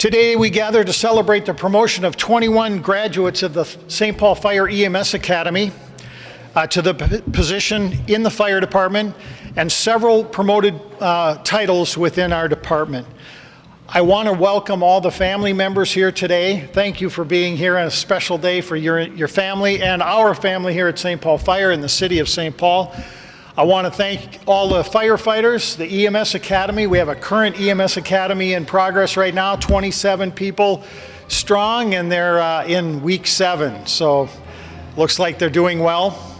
Today we gather to celebrate the promotion of 21 graduates of the St. Paul Fire EMS Academy to the position in the fire department and several promoted titles within our department. I want to welcome all the family members here today. Thank you for being here on a special day for your family and our family here at St. Paul Fire in the city of St. Paul. I want to thank all the firefighters, the EMS Academy. We have a current EMS Academy in progress right now, 27 people strong, and they're in week 7. So looks like they're doing well.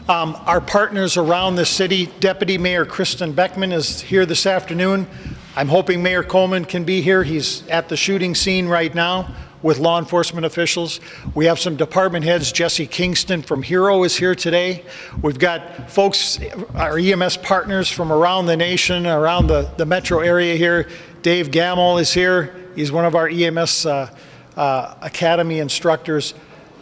Our partners around the city, Deputy Mayor Kristen Beckman is here this afternoon. I'm hoping Mayor Coleman can be here. He's at the shooting scene right now with law enforcement officials. We have some department heads. Jesse Kingston from Hero is here today. We've got folks, our EMS partners from around the nation, around the metro area here. Dave Gamble is here. He's one of our EMS Academy instructors.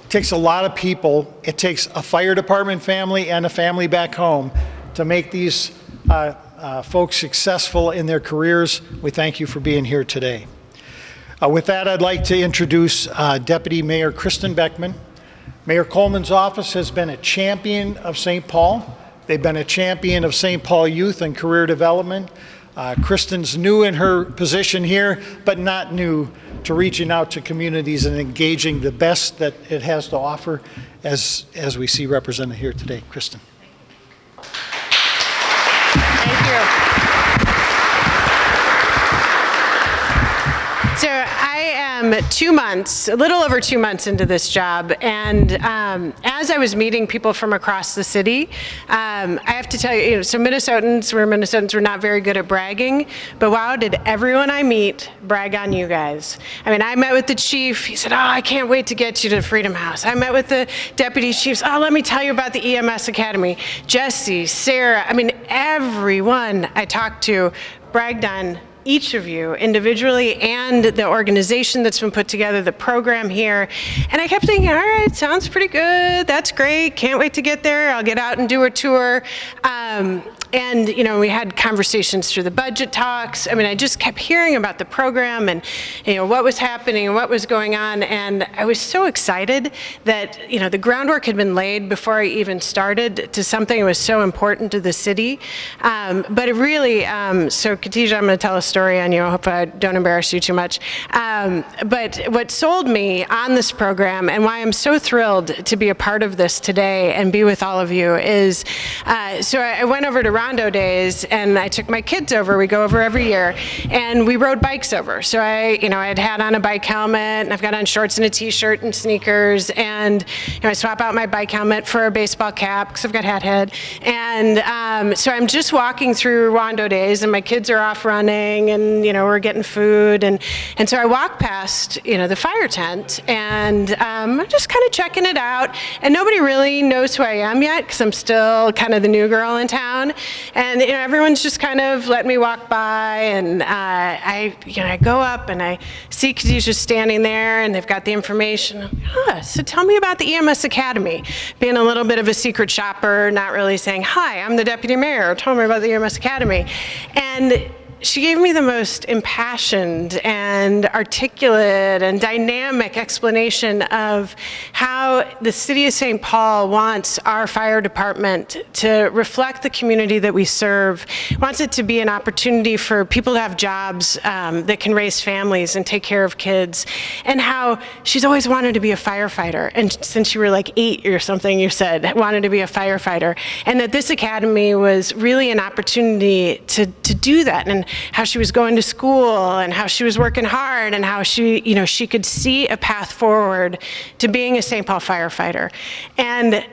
It takes a lot of people. It takes a fire department family and a family back home to make these folks successful in their careers. We thank you for being here today. With that, I'd like to introduce Deputy Mayor Kristen Beckman. Mayor Coleman's office has been a champion of St. Paul. They've been a champion of St. Paul youth and career development. Kristen's new in her position here, but not new to reaching out to communities and engaging the best that it has to offer, as we see represented here today. Kristen. Thank you. So I am 2 months, a little over 2 months into this job, and as I was meeting people from across the city, I have to tell you, so Minnesotans, we're not very good at bragging, but wow, did everyone I meet brag on you guys. I mean, I met with the chief, he said, oh, I can't wait to get you to the Freedom House. I met with the deputy chiefs, oh, let me tell you about the EMS Academy. Jesse, Sarah, I mean, everyone I talked to bragged on each of you individually and the organization that's been put together, the program here. And I kept thinking, all right, sounds pretty good. That's great. Can't wait to get there. I'll get out and do a tour. And, you know, we had conversations through the budget talks. I mean, I just kept hearing about the program and, you know, what was happening and what was going on. And I was so excited that, you know, the groundwork had been laid before I even started to something that was so important to the city. But it really, so Khadijah, I'm going to tell a story on you. I hope I don't embarrass you too much. But what sold me on this program and why I'm so thrilled to be a part of this today and be with all of you is, so I went over to Rondo Days and I took my kids over. We go over every year and we rode bikes over. So I had on a bike helmet and I've got on shorts and a t-shirt and sneakers, and I swap out my bike helmet for a baseball cap because I've got hat head. And so I'm just walking through Rondo Days and my kids are off running and we're getting food, and so I walk past the fire tent and I'm just kind of checking it out, and nobody really knows who I am yet because I'm still kind of the new girl in town. And everyone's just kind of letting me walk by, and I go up and I see Khadijah standing there, and they've got the information. So tell me about the EMS Academy. Being a little bit of a secret shopper, not really saying, hi, I'm the deputy mayor, tell me about the EMS Academy. And she gave me the most impassioned and articulate and dynamic explanation of how the city of St. Paul wants our fire department to reflect the community that we serve, wants it to be an opportunity for people to have jobs that can raise families and take care of kids, and how she's always wanted to be a firefighter. And since you were like 8 or something, you said, wanted to be a firefighter. And that this academy was really an opportunity to do that, and how she was going to school and how she was working hard and how she, she could see a path forward to being a St. Paul firefighter. And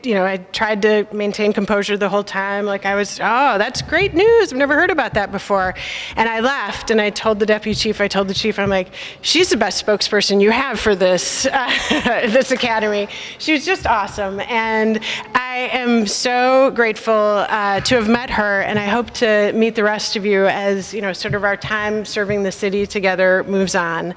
I tried to maintain composure the whole time. Like I was, oh, that's great news. I've never heard about that before. And I left and I told the deputy chief, I'm like, she's the best spokesperson you have for this, this academy. She was just awesome. And I am so grateful to have met her, and I hope to meet the rest of you as sort of our time serving the city together moves on,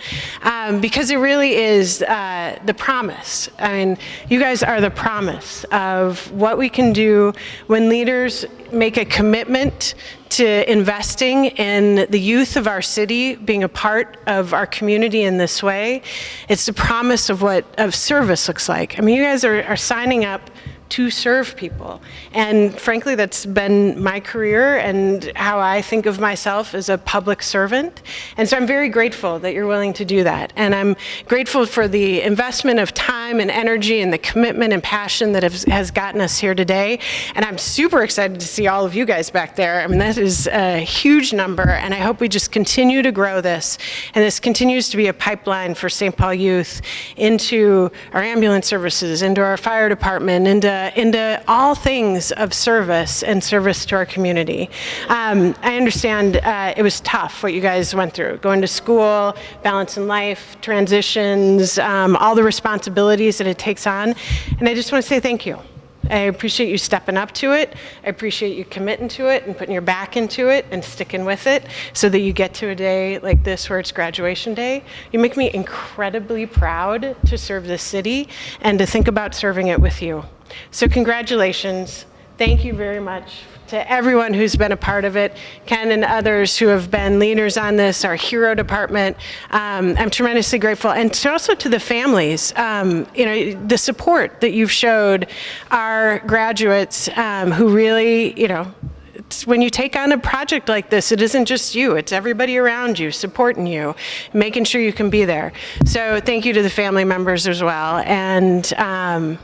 because it really is the promise. I mean, you guys are the promise of what we can do when leaders make a commitment to investing in the youth of our city, being a part of our community in this way. It's the promise of what service looks like. I mean, you guys are signing up to serve people. And frankly, that's been my career and how I think of myself as a public servant. And so I'm very grateful that you're willing to do that. And I'm grateful for the investment of time and energy and the commitment and passion that has gotten us here today. And I'm super excited to see all of you guys back there. I mean, that is a huge number, and I hope we just continue to grow this. And this continues to be a pipeline for St. Paul youth into our ambulance services, into our fire department, into all things of service and service to our community. I understand it was tough what you guys went through, going to school, balance in life, transitions, all the responsibilities that it takes on. And I just want to say thank you. I appreciate you stepping up to it. I appreciate you committing to it and putting your back into it and sticking with it so that you get to a day like this where it's graduation day. You make me incredibly proud to serve this city and to think about serving it with you. So congratulations. Thank you very much to everyone who's been a part of it, Ken and others who have been leaders on this, our hero department. I'm tremendously grateful. And also to the families, the support that you've showed our graduates who really, when you take on a project like this, it isn't just you, it's everybody around you supporting you, making sure you can be there. So thank you to the family members as well. And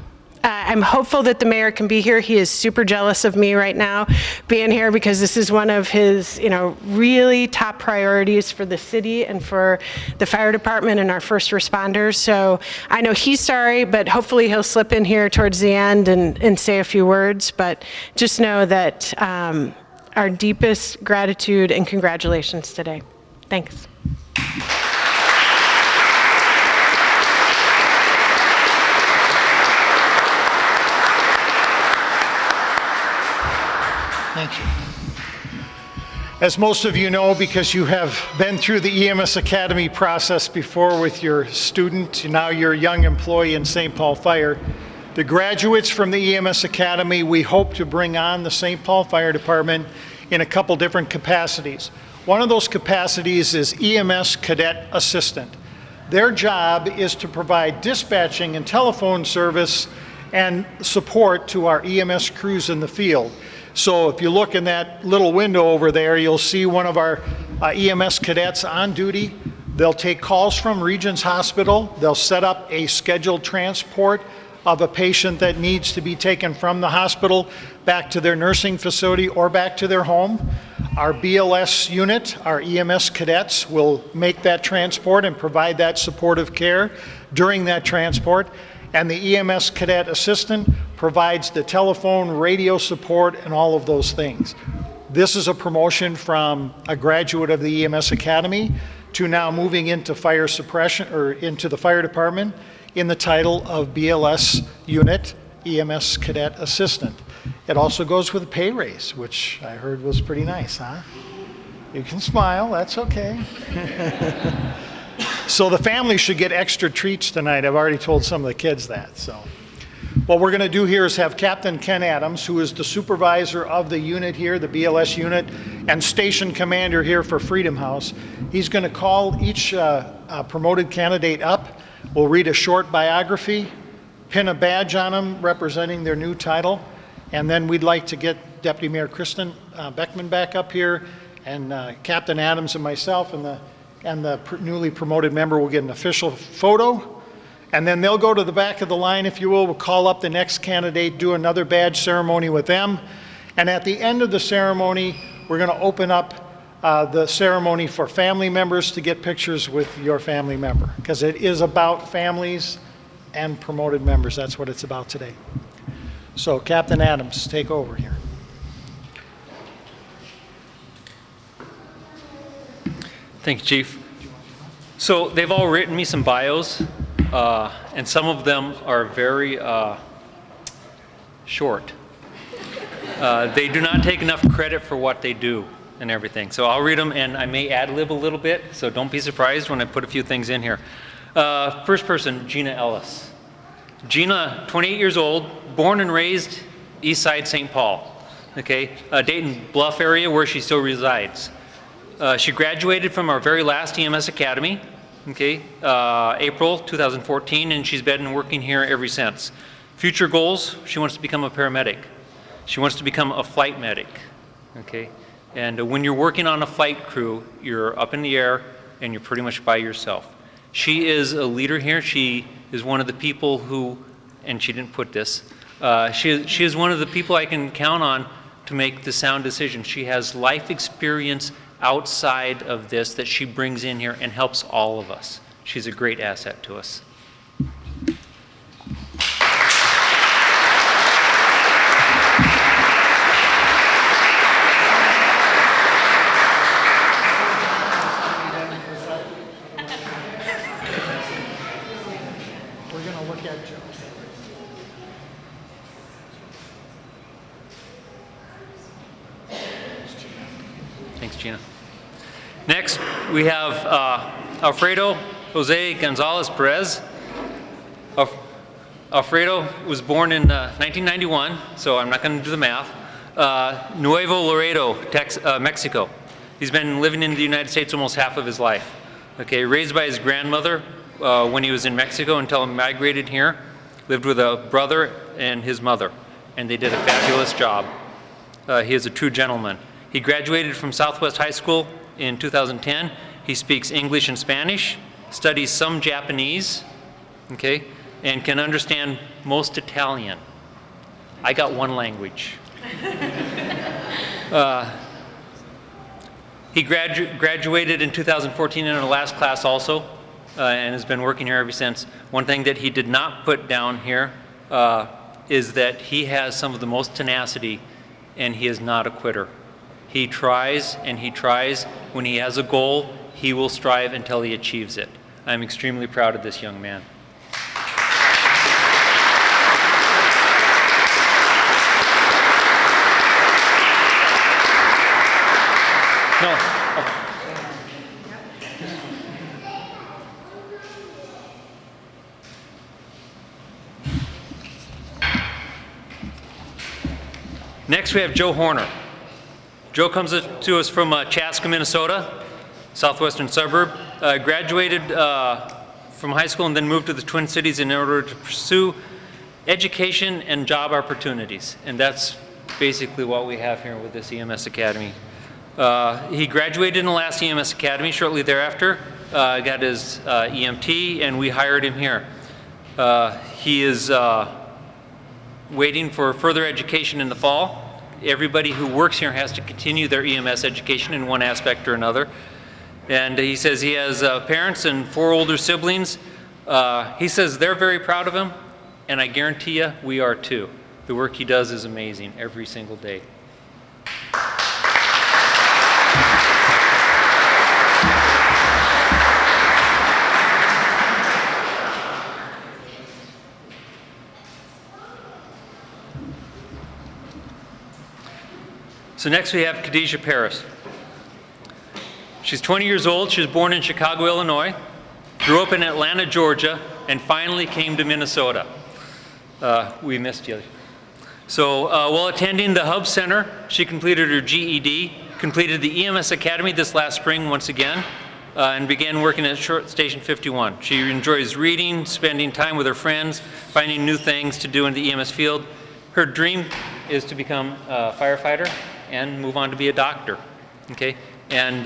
I'm hopeful that the mayor can be here. He is super jealous of me right now being here because this is one of his, really top priorities for the city and for the fire department and our first responders. So I know he's sorry, but hopefully he'll slip in here towards the end and say a few words. But just know that our deepest gratitude and congratulations today. Thanks. Thank you. As most of you know, because you have been through the EMS Academy process before with your student, now you're a young employee in St. Paul Fire, the graduates from the EMS Academy, we hope to bring on the St. Paul Fire Department in a couple different capacities. One of those capacities is EMS Cadet Assistant. Their job is to provide dispatching and telephone service and support to our EMS crews in the field. So if you look in that little window over there, you'll see one of our EMS cadets on duty. They'll take calls from Regions Hospital. They'll set up a scheduled transport of a patient that needs to be taken from the hospital back to their nursing facility or back to their home. Our BLS unit, our EMS cadets, will make that transport and provide that supportive care during that transport. And the EMS Cadet Assistant provides the telephone, radio support, and all of those things. This is a promotion from a graduate of the EMS Academy to now moving into fire suppression, or into the fire department in the title of BLS unit, EMS Cadet Assistant. It also goes with a pay raise, which I heard was pretty nice, huh? You can smile, that's okay. So the family should get extra treats tonight. I've already told some of the kids that. So what we're going to do here is have Captain Ken Adams, who is the supervisor of the unit here, the BLS unit, and station commander here for Freedom House. He's going to call each promoted candidate up. We'll read a short biography, pin a badge on them representing their new title, and then we'd like to get Deputy Mayor Kristen Beckman back up here, and Captain Adams and myself and the newly promoted member will get an official photo, and then they'll go to the back of the line, if you will. We'll call up the next candidate, do another badge ceremony with them, and at the end of the ceremony, we're going to open up the ceremony for family members to get pictures with your family member, because it is about families and promoted members. That's what it's about today. So Captain Adams, take over here. Thank you, Chief. So they've all written me some bios, and some of them are very short. They do not take enough credit for what they do and everything. So I'll read them, and I may ad-lib a little bit, so don't be surprised when I put a few things in here. First person, Gina Ellis. Gina, 28 years old, born and raised East Side St. Paul, okay, Dayton Bluff area where she still resides. She graduated from our very last EMS Academy, okay, April 2014, and she's been working here ever since. Future goals, she wants to become a paramedic. She wants to become a flight medic, okay? And when you're working on a flight crew, you're up in the air and you're pretty much by yourself. She is a leader here. She is one of the people who, and she didn't put this, she is one of the people I can count on to make the sound decisions. She has life experience outside of this that she brings in here and helps all of us. She's a great asset to us. We're going to look at Joe. Thanks, Gina. Next, we have Alfredo Jose Gonzalez Perez. Alfredo was born in 1991, so I'm not going to do the math. Nuevo Laredo, Mexico. He's been living in the United States almost half of his life. Okay, raised by his grandmother when he was in Mexico until he migrated here. Lived with a brother and his mother, and they did a fabulous job. He is a true gentleman. He graduated from Southwest High School in 2010. He speaks English and Spanish, studies some Japanese, okay, and can understand most Italian. I got one language. He graduated in 2014 in our last class also, and has been working here ever since. One thing that he did not put down here is that he has some of the most tenacity, and he is not a quitter. He tries and he tries. When he has a goal, he will strive until he achieves it. I'm extremely proud of this young man. Next we have Joe Horner. Joe comes to us from Chaska, Minnesota, southwestern suburb. Graduated from high school and then moved to the Twin Cities in order to pursue education and job opportunities. And that's basically what we have here with this EMS Academy. He graduated in the last EMS Academy. Shortly thereafter, got his EMT, and we hired him here. He is waiting for further education in the fall. Everybody who works here has to continue their EMS education in one aspect or another. And he says he has parents and 4 older siblings. He says they're very proud of him, and I guarantee you we are too. The work he does is amazing every single day. So next we have Khadijah Paris. She's 20 years old. She was born in Chicago, Illinois, grew up in Atlanta, Georgia, and finally came to Minnesota. We missed you. So while attending the Hub Center, she completed her GED, completed the EMS Academy this last spring once again, and began working at Station 51. She enjoys reading, spending time with her friends, finding new things to do in the EMS field. Her dream is to become a firefighter and move on to be a doctor, okay? And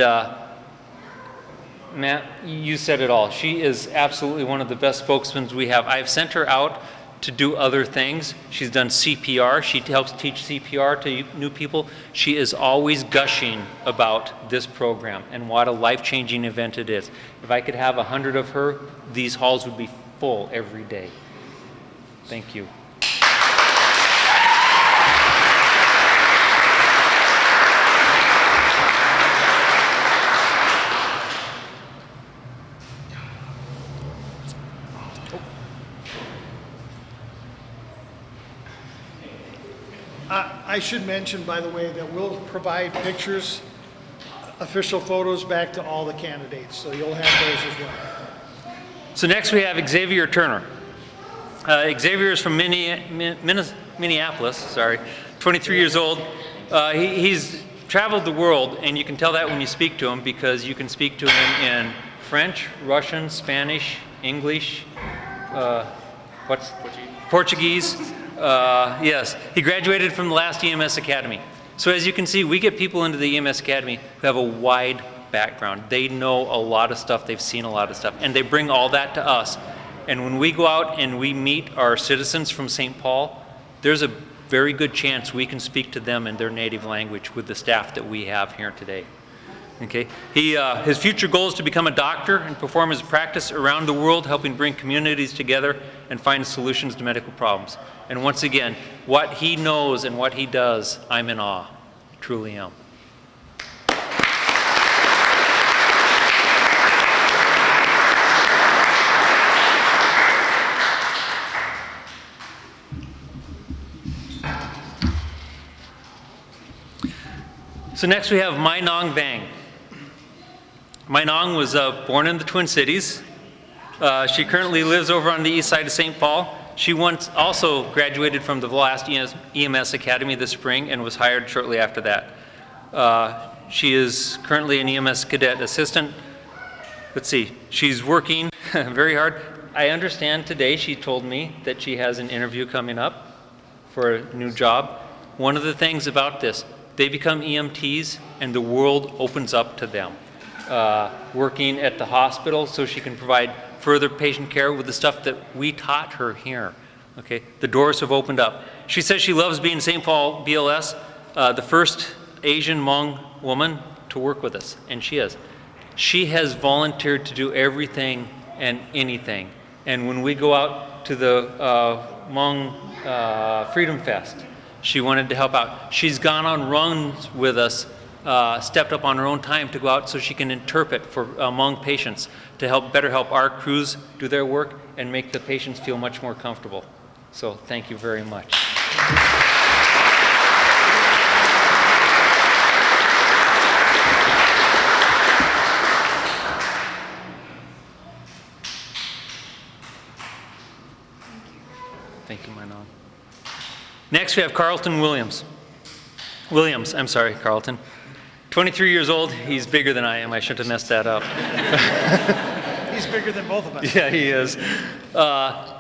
Matt, you said it all. She is absolutely one of the best spokesmen we have. I've sent her out to do other things. She's done CPR. She helps teach CPR to new people. She is always gushing about this program and what a life-changing event it is. If I could have 100 of her, these halls would be full every day. Thank you. I should mention, by the way, that we'll provide pictures, official photos back to all the candidates, so you'll have those as well. So next we have Xavier Turner. Xavier is from Minneapolis, sorry, 23 years old. He's traveled the world, and you can tell that when you speak to him, because you can speak to him in French, Russian, Spanish, English, Portuguese. Yes, he graduated from the last EMS Academy. So as you can see, we get people into the EMS Academy who have a wide background. They know a lot of stuff, they've seen a lot of stuff, and they bring all that to us. And when we go out and we meet our citizens from St. Paul, there's a very good chance we can speak to them in their native language with the staff that we have here today. Okay. His future goal is to become a doctor and perform his practice around the world, helping bring communities together and find solutions to medical problems. And once again, what he knows and what he does, I'm in awe. Truly am. So next we have Mai Nong Vang. Mai Nong was born in the Twin Cities. She currently lives over on the east side of St. Paul. She once also graduated from the last EMS Academy this spring and was hired shortly after that. She is currently an EMS Cadet assistant. Let's see, she's working very hard. I understand today she told me that she has an interview coming up for a new job. One of the things about this, they become EMTs and the world opens up to them. Working at the hospital so she can provide further patient care with the stuff that we taught her here. Okay, the doors have opened up. She says she loves being St. Paul BLS, the first Asian Hmong woman to work with us, and she is. She has volunteered to do everything and anything. And when we go out to the Hmong Freedom Fest, she wanted to help out. She's gone on runs with us, stepped up on her own time to go out so she can interpret for Hmong patients to better help our crews do their work and make the patients feel much more comfortable. So thank you very much. Thank you, Manon. Next, we have Carlton Williams. I'm sorry, Carlton. 23 years old. He's bigger than I am. I shouldn't have messed that up. He's bigger than both of us. Yeah, he is.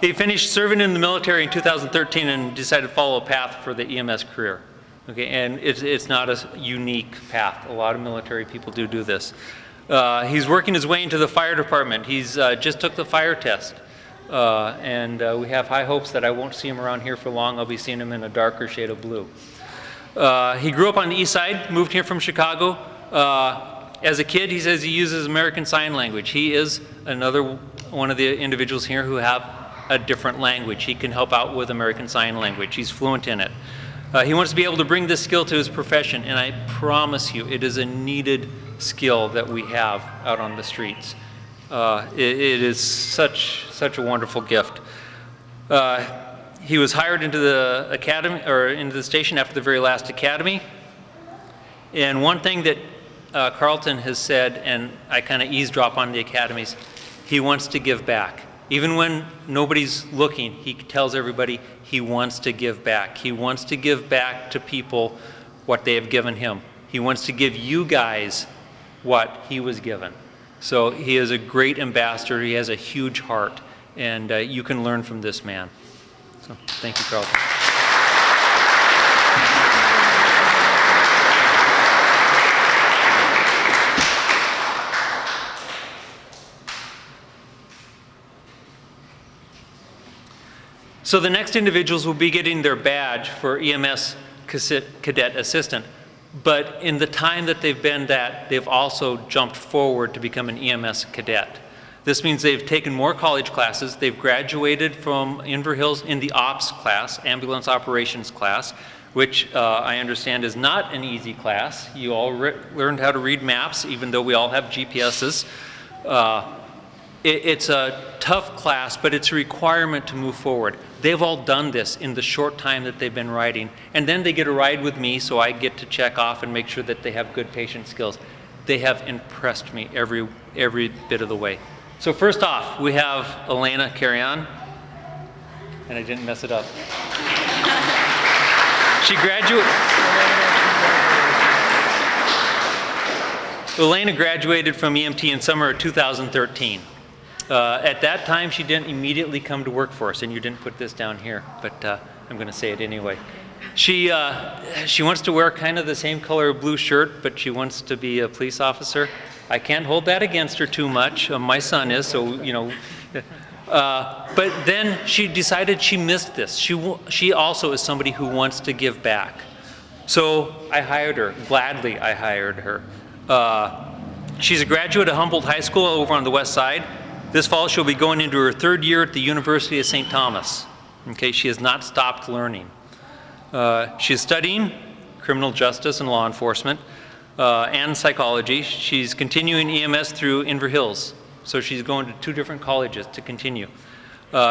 He finished serving in the military in 2013 and decided to follow a path for the EMS career. Okay, and it's not a unique path. A lot of military people do this. He's working his way into the fire department. He's just took the fire test. And we have high hopes that I won't see him around here for long. I'll be seeing him in a darker shade of blue. He grew up on the east side, moved here from Chicago. As a kid, he says he uses American Sign Language. He is another one of the individuals here who have a different language. He can help out with American Sign Language. He's fluent in it. He wants to be able to bring this skill to his profession, and I promise you, it is a needed skill that we have out on the streets. It is such a wonderful gift. He was hired into the academy, or into the station after the very last academy. And one thing that Carlton has said, and I kind of eavesdrop on the academies, he wants to give back. Even when nobody's looking, he tells everybody he wants to give back. He wants to give back to people what they have given him. He wants to give you guys what he was given. So he is a great ambassador. He has a huge heart, and you can learn from this man. So thank you, Carlton. So the next individuals will be getting their badge for EMS Cadet Assistant. But in the time that they've been that, they've also jumped forward to become an EMS Cadet. This means they've taken more college classes. They've graduated from Inver Hills in the OPS class, Ambulance Operations class, which I understand is not an easy class. You all learned how to read maps, even though we all have GPSs. It's a tough class, but it's a requirement to move forward. They've all done this in the short time that they've been riding. And then they get a ride with me, so I get to check off and make sure that they have good patient skills. They have impressed me every bit of the way. So first off, we have Elena Carrion. and I didn't mess it up. She graduated. Elena graduated from EMT in summer of 2013. At that time, she didn't immediately come to work for us, and you didn't put this down here, but I'm going to say it anyway. She wants to wear kind of the same color blue shirt, but she wants to be a police officer. I can't hold that against her too much. My son is, so, you know. But then she decided she missed this. She also is somebody who wants to give back. So I hired her. Gladly, I hired her. She's a graduate of Humboldt High School over on the west side. This fall, she'll be going into her 3rd year at the University of St. Thomas. Okay, she has not stopped learning. She is studying criminal justice and law enforcement and psychology. She's continuing EMS through Inver Hills. So she's going to 2 different colleges to continue.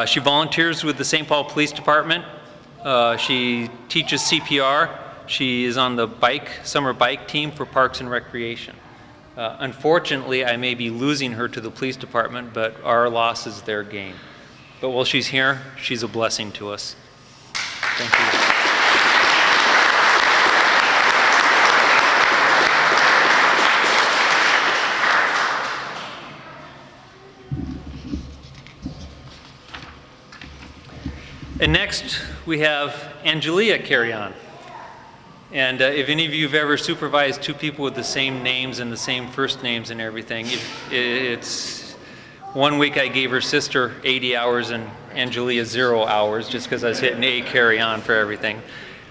She volunteers with the St. Paul Police Department. She teaches CPR. She is on the summer bike team for Parks and Recreation. Unfortunately, I may be losing her to the police department, but our loss is their gain. But while she's here, she's a blessing to us. Thank you. And next, we have Angelia carry on. And if any of you have ever supervised 2 people with the same names and the same first names and everything, it's one week I gave her sister 80 hours and Angelia 0 hours just because I was hitting A carry on for everything.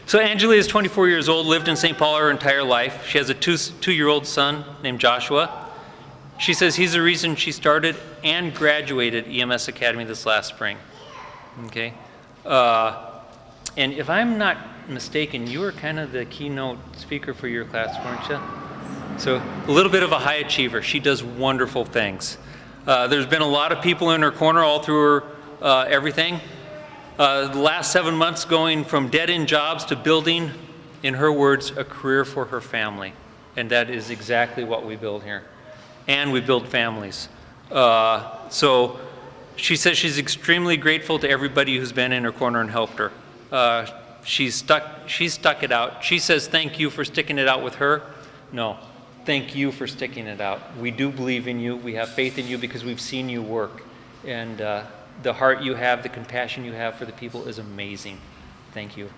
So Angelia is 24 years old, lived in St. Paul her entire life. She has a 2-year-old son named Joshua. She says he's the reason she started and graduated EMS Academy this last spring. Okay. And if I'm not mistaken, you were kind of the keynote speaker for your class, weren't you? So a little bit of a high achiever. She does wonderful things. There's been a lot of people in her corner all through her everything. The last 7 months going from dead-end jobs to building, in her words, a career for her family. And that is exactly what we build here. And we build families. So she says she's extremely grateful to everybody who's been in her corner and helped her. She's stuck it out. She says thank you for sticking it out with her. No, thank you for sticking it out. We do believe in you. We have faith in you because we've seen you work. And the heart you have, the compassion you have for the people is amazing. Thank you.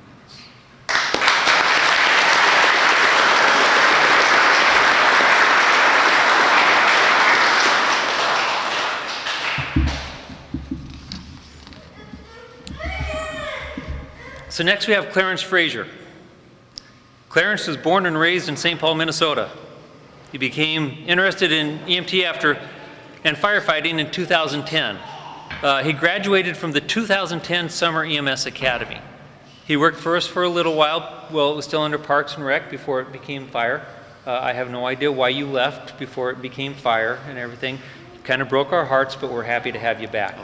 So next we have Clarence Frazier. Clarence was born and raised in St. Paul, Minnesota. He became interested in EMT and firefighting in 2010. He graduated from the 2010 Summer EMS Academy. He worked for us for a little while. Well, it was still under Parks and Rec before it became fire. I have no idea why you left before it became fire and everything. It kind of broke our hearts, but we're happy to have you back.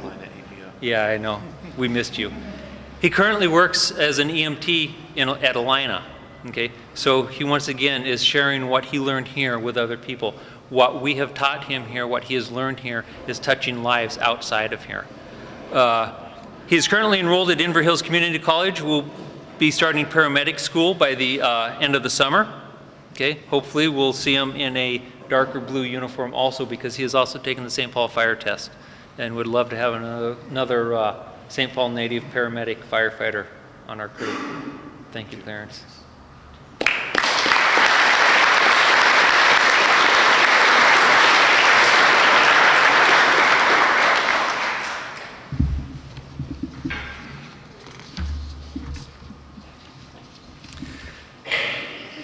Yeah, I know. We missed you. He currently works as an EMT at Alina. Okay, so he once again is sharing what he learned here with other people. What we have taught him here, what he has learned here, is touching lives outside of here. He is currently enrolled at Inver Hills Community College. We'll be starting paramedic school by the end of the summer. Okay, hopefully we'll see him in a darker blue uniform also, because he has also taken the St. Paul fire test and would love to have another St. Paul native paramedic firefighter on our crew. Thank you, Clarence.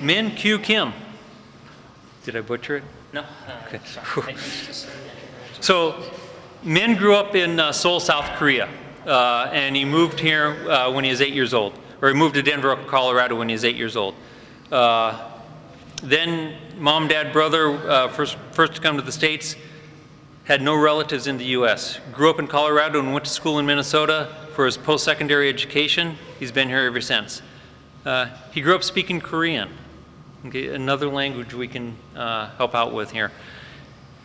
Min Q Kim. Did I butcher it? No. Okay. Sorry. So Min grew up in Seoul, South Korea. And he moved here when he was 8 years old, or he moved to Denver, Colorado when he was 8 years old. Then mom, dad, brother, first to come to the States, had no relatives in the U.S. Grew up in Colorado and went to school in Minnesota for his post-secondary education. He's been here ever since. He grew up speaking Korean, okay, another language we can help out with here.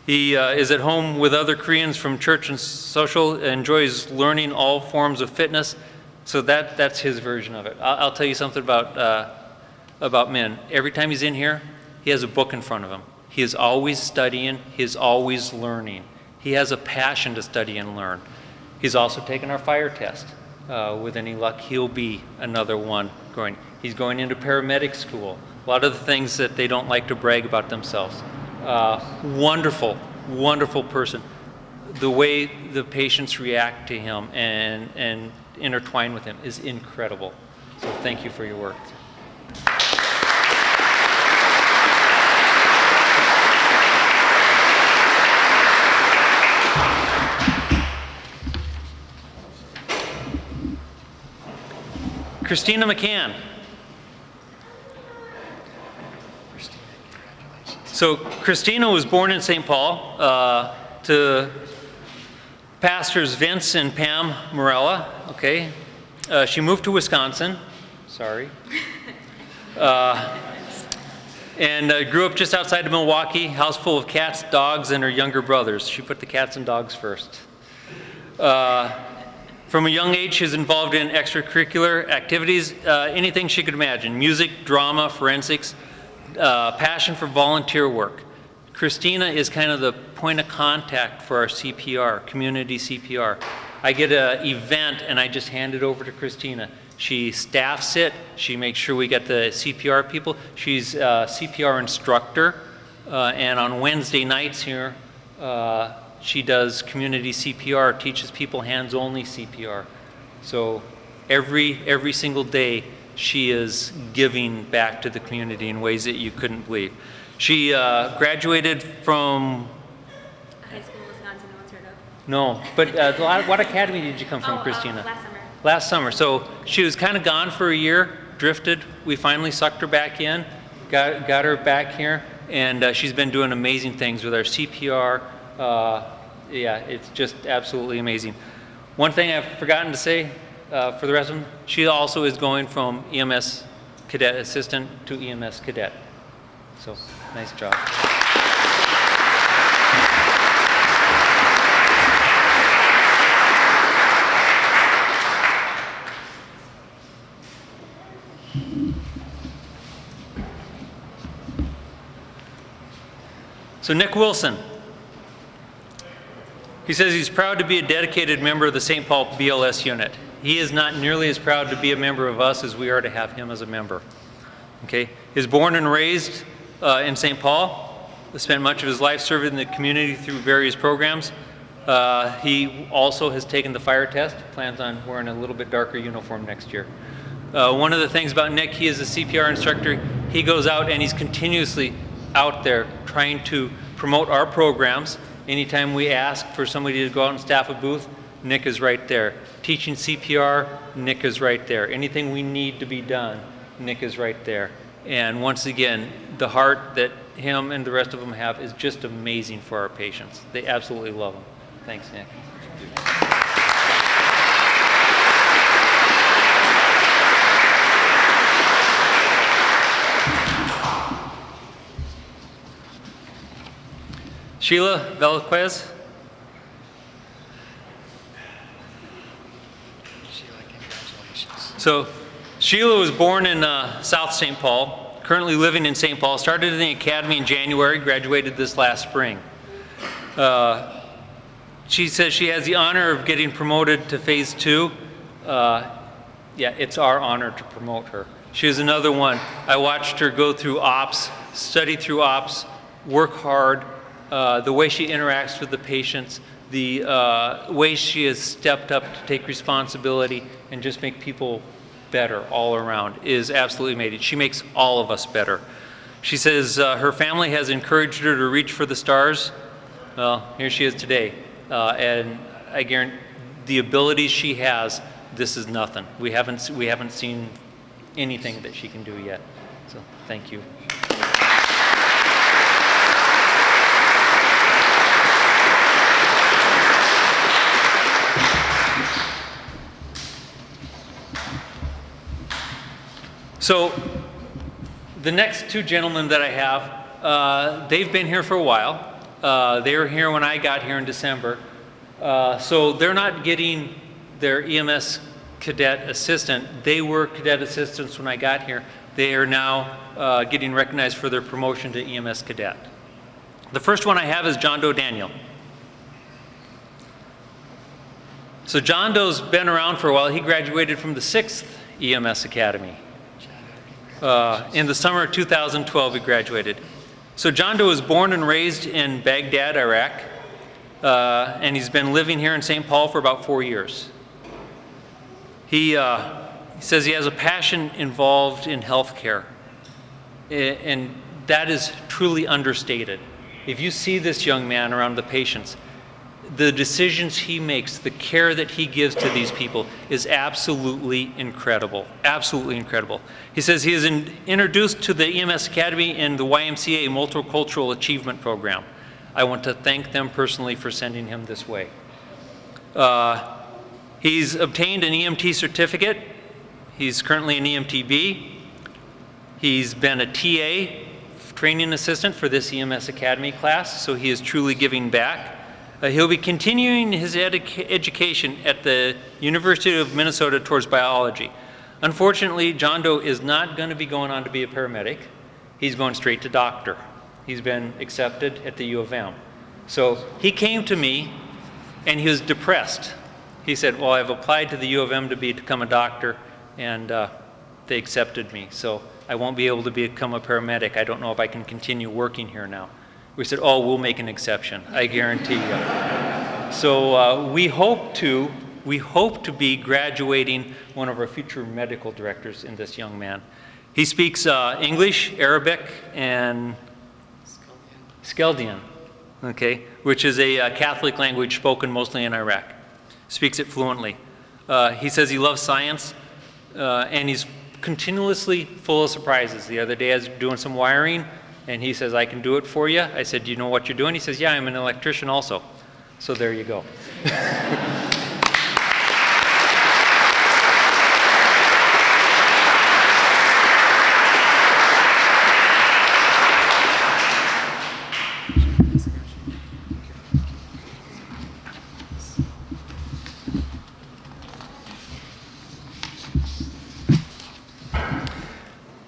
He is at home with other Koreans from church and social, enjoys learning all forms of fitness. So that's his version of it. I'll tell you something about Min. Every time he's in here, he has a book in front of him. He is always studying. He is always learning. He has a passion to study and learn. He's also taken our fire test. With any luck, he'll be another one going. He's going into paramedic school. A lot of the things that they don't like to brag about themselves. Wonderful, wonderful person. The way the patients react to him and intertwine with him is incredible. So thank you for your work. Christina McCann. So Christina was born in St. Paul to pastors Vince and Pam Morella, okay? She moved to Wisconsin, sorry. And grew up just outside of Milwaukee, house full of cats, dogs, and her younger brothers. She put the cats and dogs first. From a young age, she's involved in extracurricular activities, anything she could imagine, music, drama, forensics, passion for volunteer work. Christina is kind of the point of contact for our CPR, community CPR. I get an event and I just hand it over to Christina. She staffs it, she makes sure we get the CPR people. She's a CPR instructor, and on Wednesday nights here, she does community CPR, teaches people hands-only CPR. So every single day, she is giving back to the community in ways that you couldn't believe. She graduated from... High school, Wisconsin, no one's heard of. No, but what academy did you come from, Christina? Last summer. Last summer. So she was kind of gone for a year, drifted. We finally sucked her back in, got her back here, and she's been doing amazing things with our CPR. Yeah, it's just absolutely amazing. One thing I've forgotten to say for the rest of them, she also is going from EMS Cadet Assistant to EMS Cadet. So, nice job. So Nick Wilson. He says he's proud to be a dedicated member of the St. Paul BLS unit. He is not nearly as proud to be a member of us as we are to have him as a member. Okay? He's born and raised in St. Paul. He spent much of his life serving in the community through various programs. He also has taken the fire test, plans on wearing a little bit darker uniform next year. One of the things about Nick, he is a CPR instructor. He goes out and he's continuously out there trying to promote our programs. Anytime we ask for somebody to go out and staff a booth, Nick is right there. Teaching CPR, Nick is right there. Anything we need to be done, Nick is right there. And once again, the heart that him and the rest of them have is just amazing for our patients. They absolutely love him. Thanks, Nick. Sheila Velquez. Sheila, congratulations. So Sheila was born in South St. Paul, currently living in St. Paul, started in the academy in January, graduated this last spring. She says she has the honor of getting promoted to phase 2. Yeah, it's our honor to promote her. She is another one. I watched her go through ops, study through ops, work hard. The way she interacts with the patients, the way she has stepped up to take responsibility and just make people better all around is absolutely amazing. She makes all of us better. She says her family has encouraged her to reach for the stars. Well, here she is today. And I guarantee the abilities she has, this is nothing. We haven't seen anything that she can do yet. So thank you. So the next two gentlemen that I have, they've been here for a while. They were here when I got here in December. So they're not getting their EMS cadet assistant. They were cadet assistants when I got here. They are now getting recognized for their promotion to EMS Cadet. The first one I have is John Doe Daniel. So John Doe's been around for a while. He graduated from the 6th EMS Academy. In the summer of 2012, he graduated. So John Doe was born and raised in Baghdad, Iraq, and he's been living here in St. Paul for about 4 years. He says he has a passion involved in healthcare, and that is truly understated. If you see this young man around the patients, the decisions he makes, the care that he gives to these people is absolutely incredible, absolutely incredible. He says he is introduced to the EMS Academy and the YMCA Multicultural Achievement Program. I want to thank them personally for sending him this way. He's obtained an EMT certificate. He's currently an EMTB. He's been a TA, training assistant for this EMS Academy class, so he is truly giving back. He'll be continuing his education at the University of Minnesota towards biology. Unfortunately, John Doe is not going to be going on to be a paramedic. He's going straight to doctor. He's been accepted at the U of M. So he came to me and he was depressed. He said, well, I've applied to the U of M to become a doctor, and they accepted me. So I won't be able to become a paramedic. I don't know if I can continue working here now. We said, oh, we'll make an exception, I guarantee you. So we hope to be graduating one of our future medical directors in this young man. He speaks English, Arabic, and Skaldian, okay, which is a Catholic language spoken mostly in Iraq. Speaks it fluently. He says he loves science, and he's continuously full of surprises. The other day I was doing some wiring, and he says, I can do it for you. I said, do you know what you're doing? He says, yeah, I'm an electrician also. So there you go.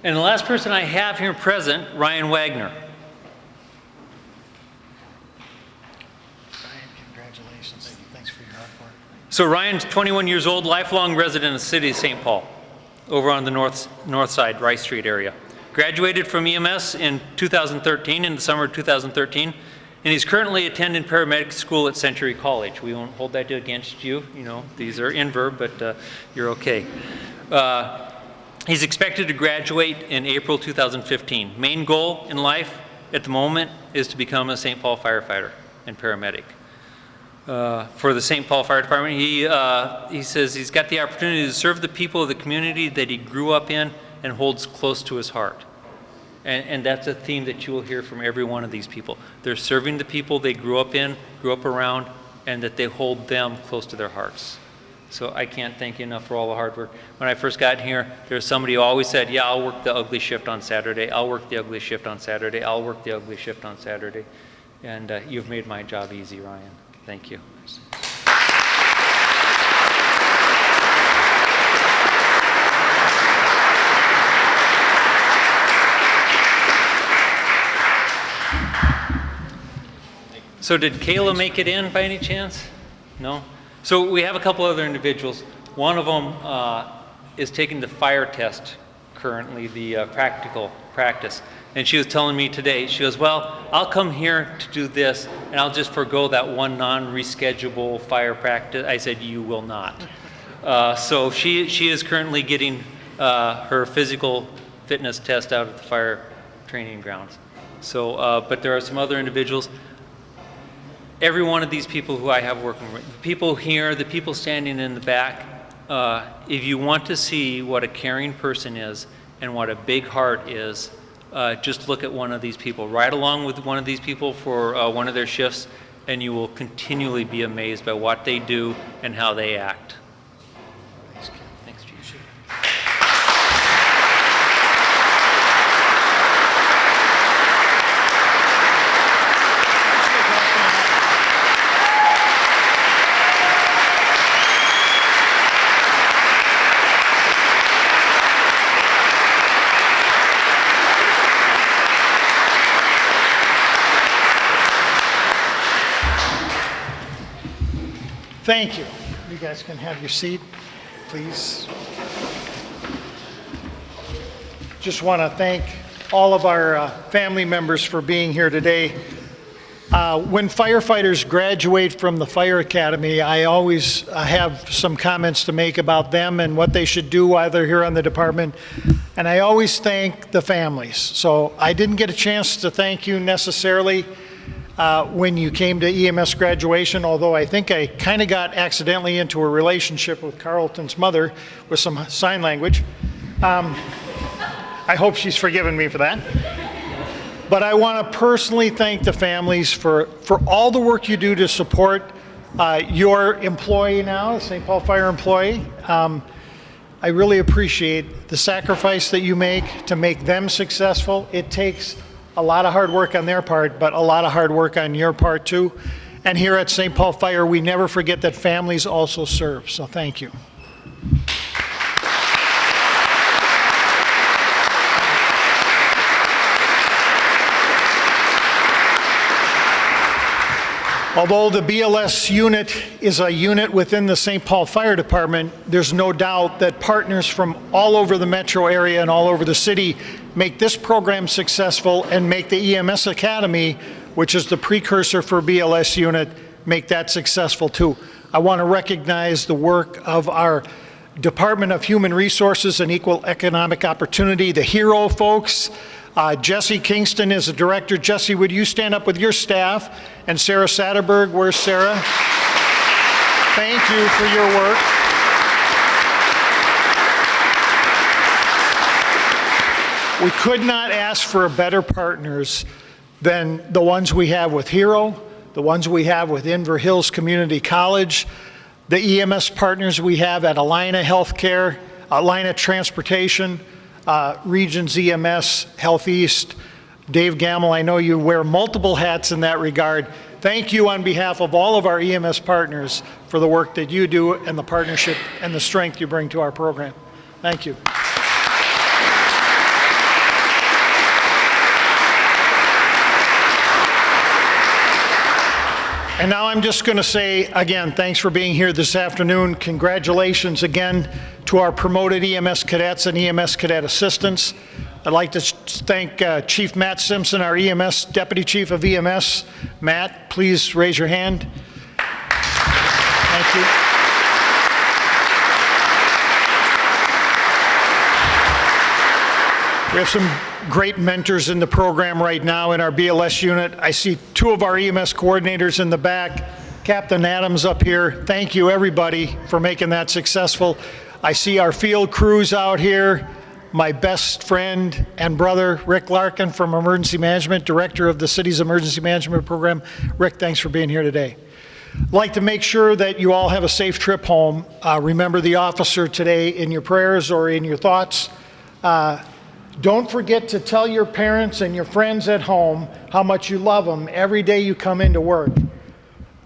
And the last person I have here present, Ryan Wagner. Ryan, congratulations. Thanks for your hard work. So Ryan's 21 years old, lifelong resident of the city of St. Paul, over on the north side, Rice Street area. Graduated from EMS in 2013, in the summer of 2013, and he's currently attending paramedic school at Century College. We won't hold that against you. You know, these are in verb, but you're okay. He's expected to graduate in April 2015. Main goal in life at the moment is to become a St. Paul firefighter and paramedic. For the St. Paul Fire Department, he says he's got the opportunity to serve the people of the community that he grew up in and holds close to his heart. And that's a theme that you will hear from every one of these people. They're serving the people they grew up in, grew up around, and that they hold them close to their hearts. So I can't thank you enough for all the hard work. When I first got here, there was somebody who always said, yeah, I'll work the ugly shift on Saturday. I'll work the ugly shift on Saturday. I'll work the ugly shift on Saturday. And you've made my job easy, Ryan. Thank you. So did Kayla make it in by any chance? No? So we have a couple other individuals. One of them is taking the fire test currently, the practical practice. And she was telling me today, she goes, well, I'll come here to do this, and I'll just forego that one non-reschedulable fire practice. I said, you will not. So she is currently getting her physical fitness test out at the fire training grounds. So, but there are some other individuals. Every one of these people who I have working with, the people here, the people standing in the back, if you want to see what a caring person is and what a big heart is, just look at one of these people. Ride along with one of these people for one of their shifts, and you will continually be amazed by what they do and how they act. Thanks, Ken. Thanks, Chief. Thank you. You guys can have your seat, please. Just want to thank all of our family members for being here today. When firefighters graduate from the Fire Academy, I always have some comments to make about them and what they should do while they're here on the department. And I always thank the families. So I didn't get a chance to thank you necessarily when you came to EMS graduation, although I think I kind of got accidentally into a relationship with Carlton's mother with some sign language. I hope she's forgiven me for that. But I want to personally thank the families for all the work you do to support your employee now, St. Paul Fire employee. I really appreciate the sacrifice that you make to make them successful. It takes a lot of hard work on their part, but a lot of hard work on your part too. And here at St. Paul Fire, we never forget that families also serve, so thank you. Although the BLS unit is a unit within the St. Paul Fire Department, there's no doubt that partners from all over the metro area and all over the city make this program successful and make the EMS Academy, which is the precursor for BLS unit, make that successful too. I want to recognize the work of our Department of Human Resources and Equal Economic Opportunity, the HERO folks. Jesse Kingston is the director. Jesse, would you stand up with your staff? And Sarah Satterberg, where's Sarah? Thank you for your work. We could not ask for better partners than the ones we have with HERO, the ones we have with Inver Hills Community College, the EMS partners we have at Allina Healthcare, Allina Transportation, Regions EMS, Health East. Dave Gamble, I know you wear multiple hats in that regard. Thank you on behalf of all of our EMS partners for the work that you do and the partnership and the strength you bring to our program. Thank you. And now I'm just going to say, again, thanks for being here this afternoon. Congratulations again to our promoted EMS cadets and EMS cadet assistants. I'd like to thank Chief Matt Simpson, our EMS Deputy Chief of EMS. Matt, please raise your hand. Thank you. We have some great mentors in the program right now in our BLS unit. I see two of our EMS coordinators in the back. Captain Adams up here. Thank you, everybody, for making that successful. I see our field crews out here. My best friend and brother, Rick Larkin from Emergency Management, Director of the City's Emergency Management Program. Rick, thanks for being here today. I'd like to make sure that you all have a safe trip home. Remember the officer today in your prayers or in your thoughts. Don't forget to tell your parents and your friends at home how much you love them every day you come into work.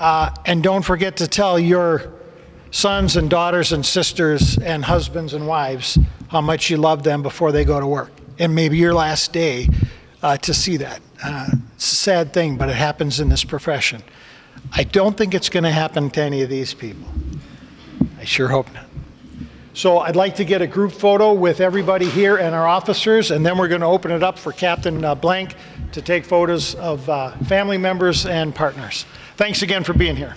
And don't forget to tell your sons and daughters and sisters and husbands and wives how much you love them before they go to work. And maybe your last day to see that. It's a sad thing, but it happens in this profession. I don't think it's going to happen to any of these people. I sure hope not. So I'd like to get a group photo with everybody here and our officers, and then we're going to open it up for Captain Blank to take photos of family members and partners. Thanks again for being here.